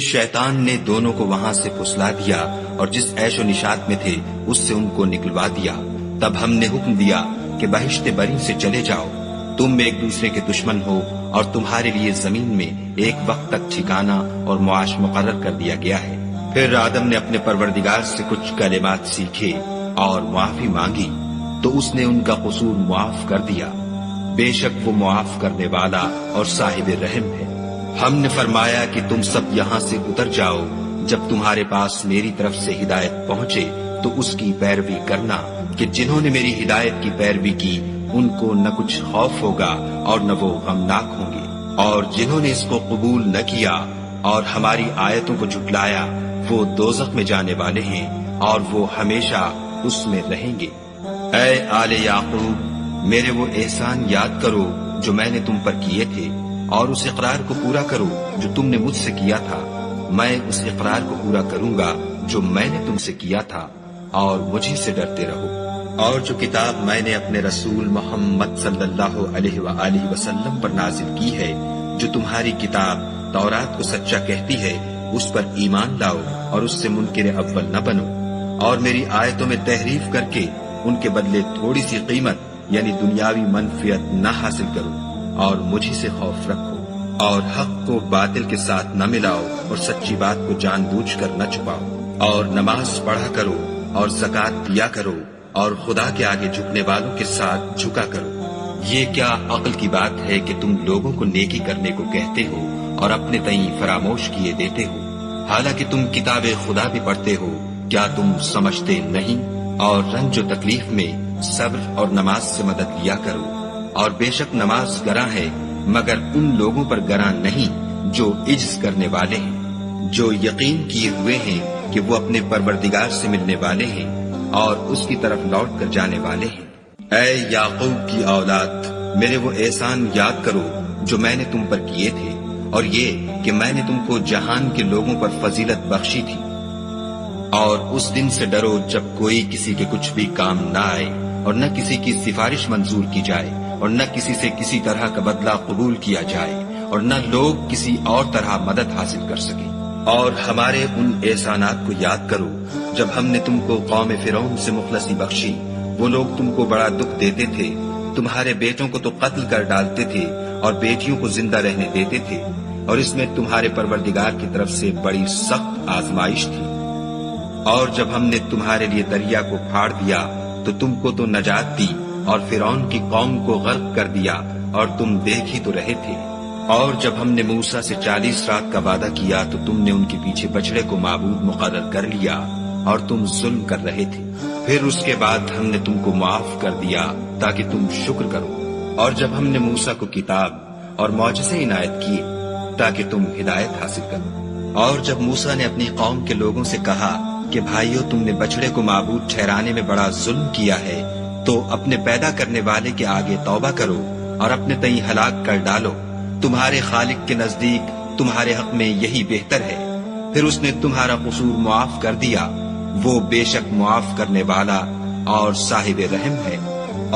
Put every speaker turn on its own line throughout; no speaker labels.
شیطان نے دونوں کو وہاں سے پھسلا دیا اور جس عیش و نشاط میں تھے اس سے ان کو نکلوا دیا۔ تب ہم نے حکم دیا کہ بہشت بری سے چلے جاؤ، تم ایک دوسرے کے دشمن ہو اور تمہارے لیے زمین میں ایک وقت تک ٹھکانہ اور معاش مقرر کر دیا گیا ہے۔ پھر آدم نے اپنے پروردگار سے کچھ کلمات سیکھے اور معافی مانگی تو اس نے ان کا قصور معاف کر دیا، بے شک وہ معاف کرنے والا اور صاحب رحم ہے۔ ہم نے فرمایا کہ تم سب یہاں سے اتر جاؤ، جب تمہارے پاس میری طرف سے ہدایت پہنچے تو اس کی پیروی کرنا، کہ جنہوں نے میری ہدایت کی پیروی کی ان کو نہ کچھ خوف ہوگا اور نہ وہ غمناک ہوں گے، اور جنہوں نے اس کو قبول نہ کیا اور ہماری آیتوں کو جھٹلایا وہ دوزخ میں جانے والے ہیں اور وہ ہمیشہ اس میں رہیں گے۔ اے آل یعقوب، میرے وہ احسان یاد کرو جو میں نے تم پر کیے تھے، اور اس اقرار کو پورا کرو جو تم نے مجھ سے کیا تھا، میں اس اقرار کو پورا کروں گا جو میں نے تم سے کیا تھا، اور مجھے سے ڈرتے رہو۔ اور جو کتاب میں نے اپنے رسول محمد صلی اللہ علیہ وآلہ وسلم پر نازل کی ہے، جو تمہاری کتاب تورات کو سچا کہتی ہے، اس پر ایمان لاؤ اور اس سے منکر اول نہ بنو، اور میری آیتوں میں تحریف کر کے ان کے بدلے تھوڑی سی قیمت یعنی دنیاوی منفعت نہ حاصل کرو، اور مجھے سے خوف رکھو، اور حق کو باطل کے ساتھ نہ ملاؤ اور سچی بات کو جان بوجھ کر نہ چھپاؤ، اور نماز پڑھا کرو اور زکوٰۃ دیا کرو، اور خدا کے آگے جھکنے والوں کے ساتھ جھکا کرو۔ یہ کیا عقل کی بات ہے کہ تم لوگوں کو نیکی کرنے کو کہتے ہو اور اپنے تئیں فراموش کیے دیتے ہو، حالانکہ تم کتاب خدا بھی پڑھتے ہو، کیا تم سمجھتے نہیں؟ اور رنج و تکلیف میں صبر اور نماز سے مدد لیا کرو، اور بے شک نماز گراں ہے مگر ان لوگوں پر گراں نہیں جو عجز کرنے والے ہیں، جو یقین کیے ہوئے ہیں کہ وہ اپنے پروردگار سے ملنے والے ہیں اور اس کی طرف لوٹ کر جانے والے ہیں۔ اے یعقوب کی اولاد، میرے وہ احسان یاد کرو جو میں نے تم پر کیے تھے، اور یہ کہ میں نے تم کو جہان کے لوگوں پر فضیلت بخشی تھی۔ اور اس دن سے ڈرو جب کوئی کسی کے کچھ بھی کام نہ آئے، اور نہ کسی کی سفارش منظور کی جائے، اور نہ کسی سے کسی طرح کا بدلہ قبول کیا جائے، اور نہ لوگ کسی اور طرح مدد حاصل کر سکیں۔ اور ہمارے ان احسانات کو یاد کرو جب ہم نے تم کو قوم فرعون سے مخلصی بخشی، وہ لوگ تم کو بڑا دکھ دیتے تھے، تمہارے بیٹوں کو تو قتل کر ڈالتے تھے اور بیٹیوں کو زندہ رہنے دیتے تھے، اور اس میں تمہارے پروردگار کی طرف سے بڑی سخت آزمائش تھی۔ اور جب ہم نے تمہارے لیے دریا کو پھاڑ دیا تو تم کو تو نجات دی، اور فرعون کی قوم کو غرق کر دیا، اور تم دیکھ ہی تو رہے تھے۔ اور جب ہم نے موسیٰ سے 40 رات کا وعدہ کیا تو تم نے ان کے پیچھے بچڑے کو معبود مقرر کر لیا، اور تم ظلم کر رہے تھے۔ پھر اس کے بعد ہم نے تم کو معاف کر دیا تاکہ تم شکر کرو۔ اور جب ہم نے موسیٰ کو کتاب اور معجزے عنایت کیے تاکہ تم ہدایت حاصل کرو۔ اور جب موسیٰ نے اپنی قوم کے لوگوں سے کہا کہ بھائیو، تم نے بچڑے کو معبود ٹھہرانے میں بڑا ظلم کیا ہے، تو اپنے پیدا کرنے والے کے آگے توبہ کرو اور اپنے تئیں ہلاک کر ڈالو، تمہارے خالق کے نزدیک تمہارے حق میں یہی بہتر ہے۔ پھر اس نے تمہارا قصور معاف کر دیا، وہ بے شک معاف کرنے والا اور صاحب رحم ہے۔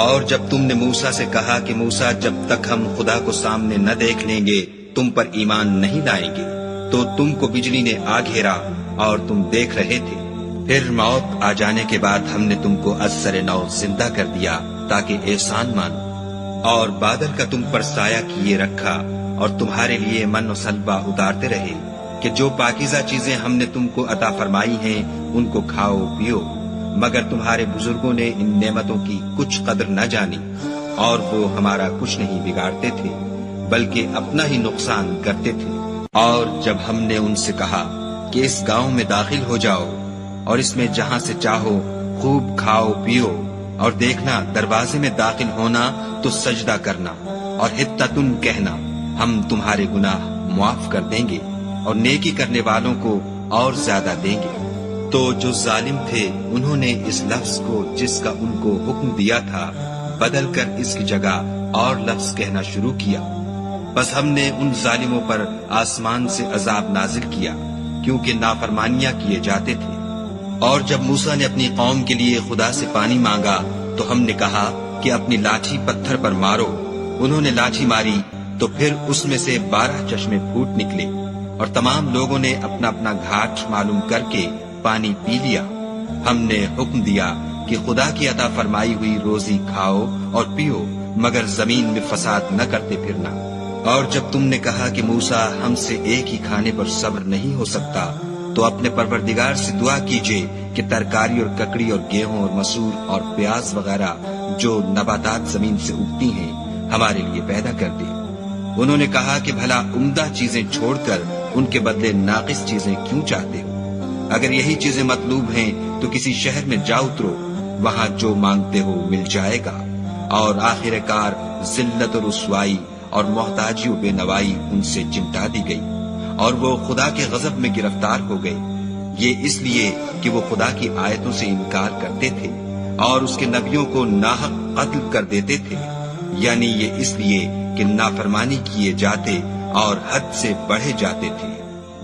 اور جب تم نے موسیٰ سے کہا کہ موسیٰ، جب تک ہم خدا کو سامنے نہ دیکھ لیں گے تم پر ایمان نہیں لائیں گے، تو تم کو بجلی نے آ گھیرا اور تم دیکھ رہے تھے۔ پھر موت آ جانے کے بعد ہم نے تم کو از سر نو زندہ کر دیا تاکہ احسان مانو، اور بادل کا تم پر سایہ کیے رکھا اور تمہارے لیے من و سلوہ اتارتے رہے کہ جو پاکیزہ چیزیں ہم نے تم کو عطا فرمائی ہیں ان کو کھاؤ پیو، مگر تمہارے بزرگوں نے ان نعمتوں کی کچھ قدر نہ جانی، اور وہ ہمارا کچھ نہیں بگاڑتے تھے بلکہ اپنا ہی نقصان کرتے تھے۔ اور جب ہم نے ان سے کہا کہ اس گاؤں میں داخل ہو جاؤ اور اس میں جہاں سے چاہو خوب کھاؤ پیو، اور دیکھنا دروازے میں داخل ہونا تو سجدہ کرنا اور حطتن کہنا، ہم تمہارے گناہ معاف کر دیں گے اور نیکی کرنے والوں کو اور زیادہ دیں گے۔ تو جو ظالم تھے انہوں نے اس لفظ کو جس کا ان کو حکم دیا تھا بدل کر اس کی جگہ اور لفظ کہنا شروع کیا، بس ہم نے ان ظالموں پر آسمان سے عذاب نازل کیا کیونکہ نافرمانیاں کیے جاتے تھے۔ اور جب موسیٰ نے اپنی قوم کے لیے خدا سے پانی مانگا تو ہم نے کہا کہ اپنی لاٹھی پتھر پر مارو۔ انہوں نے لاٹھی ماری تو پھر اس میں سے 12 چشمے پھوٹ نکلے، اور تمام لوگوں نے اپنا اپنا گھاٹ معلوم کر کے پانی پی لیا۔ ہم نے حکم دیا کہ خدا کی عطا فرمائی ہوئی روزی کھاؤ اور پیو، مگر زمین میں فساد نہ کرتے پھرنا۔ اور جب تم نے کہا کہ موسیٰ ہم سے ایک ہی کھانے پر صبر نہیں ہو سکتا، تو اپنے پروردگار سے دعا کیجئے کہ ترکاری اور ککڑی اور گیہوں اور مسور اور پیاز وغیرہ جو نباتات زمین سے اگتی ہیں ہمارے لیے پیدا کر دے۔ انہوں نے کہا کہ بھلا عمدہ چیزیں چھوڑ کر ان کے بدلے ناقص چیزیں کیوں چاہتے ہو؟ اگر یہی چیزیں مطلوب ہیں تو کسی شہر میں جا اترو، وہاں جو مانگتے ہو مل جائے گا۔ اور آخر کار ذلت و رسوائی اور محتاجی و بے نوائی ان سے چمٹا دی گئی، اور وہ خدا کے غضب میں گرفتار ہو گئے۔ یہ اس لیے کہ وہ خدا کی آیتوں سے انکار کرتے تھے اور اس کے نبیوں کو ناحق قتل کر دیتے تھے، یعنی یہ اس لیے کہ نافرمانی کیے جاتے اور حد سے بڑھے جاتے تھے۔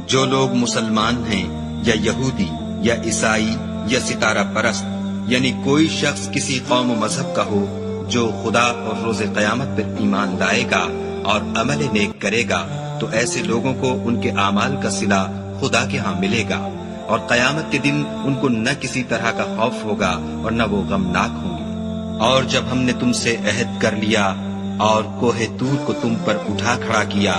جو لوگ مسلمان ہیں یا یہودی یا عیسائی یا ستارہ پرست، یعنی کوئی شخص کسی قوم و مذہب کا ہو، جو خدا اور روز قیامت پر ایمان لائے گا اور عمل نیک کرے گا، تو ایسے لوگوں کو ان کے اعمال کا صلہ خدا کے ہاں ملے گا، اور قیامت کے دن ان کو نہ کسی طرح کا خوف ہوگا اور نہ وہ غمناک ہوں گے۔ اور جب ہم نے تم سے عہد کر لیا اور کوہ طور کو تم پر اٹھا کھڑا کیا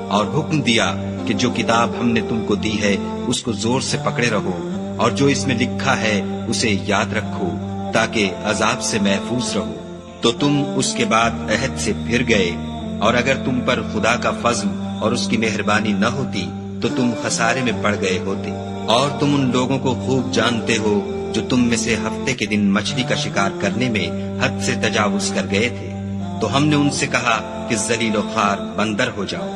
اور حکم دیا کہ جو کتاب ہم نے تم کو دی ہے اس کو زور سے پکڑے رہو، اور جو اس میں لکھا ہے اسے یاد رکھو تاکہ عذاب سے محفوظ رہو، تو تم اس کے بعد عہد سے پھر گئے، اور اگر تم پر خدا کا فضل اور اس کی مہربانی نہ ہوتی تو تم خسارے میں پڑ گئے ہوتے۔ اور تم ان لوگوں کو خوب جانتے ہو جو تم میں سے ہفتے کے دن مچھلی کا شکار کرنے میں حد سے تجاوز کر گئے تھے، تو ہم نے ان سے کہا کہ ذلیل و خوار بندر ہو جاؤ،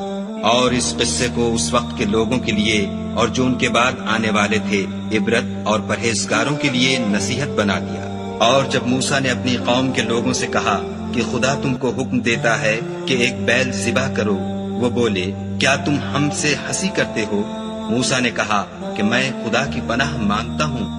اور اس قصے کو اس وقت کے لوگوں کے لیے اور جو ان کے بعد آنے والے تھے عبرت اور پرہیزگاروں کے لیے نصیحت بنا دیا۔ اور جب موسیٰ نے اپنی قوم کے لوگوں سے کہا کہ خدا تم کو حکم دیتا ہے کہ ایک بیل ذبح کرو، وہ بولے کیا تم ہم سے ہنسی کرتے ہو؟ موسیٰ نے کہا کہ میں خدا کی پناہ مانگتا ہوں